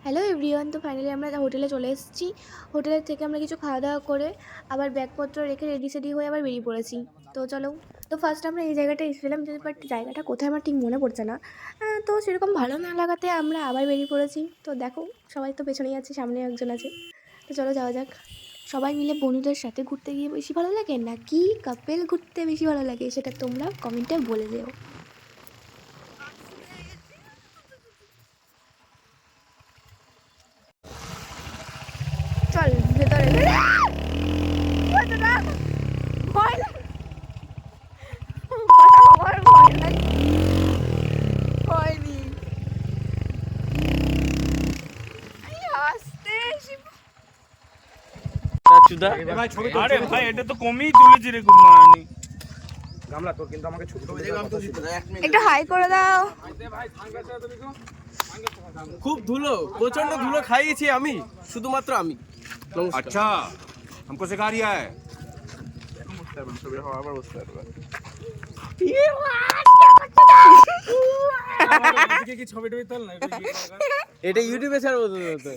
Hello everyone, তো finally আমরা হোটেলে চলে এসেছি। হোটেলের থেকে আমরা কিছু খাওয়া দাওয়া করে আবার ব্যাগপত্র রেখে রেডি সেডি হয়ে আবার বেরিয়ে পড়েছি। তো চলো, তো ফার্স্ট আমরা এই জায়গাটা এসেছিলাম, বাট জায়গাটা কোথায় আমার ঠিক মনে পড়ছে না। তো সেরকম ভালো না লাগাতে আমরা আবার বেরিয়ে পড়েছি। তো দেখো, সবাই তো পেছনেই আছে, সামনে একজন আছে। তো চলো যাওয়া যাক। সবাই মিলে বন্ধুদের সাথে ঘুরতে গিয়ে বেশি ভালো লাগে নাকি কাপেল ঘুরতে বেশি ভালো লাগে, সেটা তোমরা কমেন্টে বলে দিও। চল ভেতরে। ভয় লাগে, আমার ভয় লাগে। হয়নি, আসতে আরে ভাই এটা তো কমই তুলেছি রে গুরমানি গামলা তোর কিন্তু আমাকে ছবি একটু হাই করে দাও। খুব ধুলো, প্রচন্ড ধুলো খাইয়েছি আমি, শুধুমাত্র আমি। अच्छा हमको सिखा रिया है এটা ইউটিউবে ছাড়বো তো।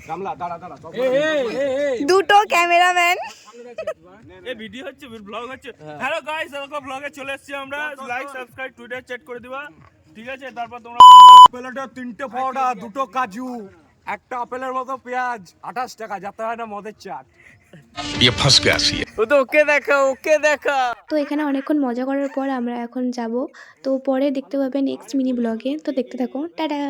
গামলা দাঁড়া দাঁড়া দুটো ক্যামেরাম্যান। এই ভিডিও হচ্ছে, ব্লগ হচ্ছে। হ্যালো গাইস, আমাকে ব্লগে চলে এসেছি আমরা। লাইক সাবস্ক্রাইব টুইটার চ্যাট করে দিবা, ঠিক আছে? তারপর তোমরা আপেলটা 3টে পাউডার, 2টো কাজু, একটা আপেলের মতো পেঁয়াজ, 28 টাকা, যাতে হয় না মদের চাট। ये फंस गया सी ও তো ওকে দেখা, ওকে দেখা। তো এখানে অনেকক্ষণ মজা করার পর আমরা এখন যাব। তো পরে দেখতে পাবে নেক্সট মিনি ব্লগে, তো দেখতে থাকো। টাটা।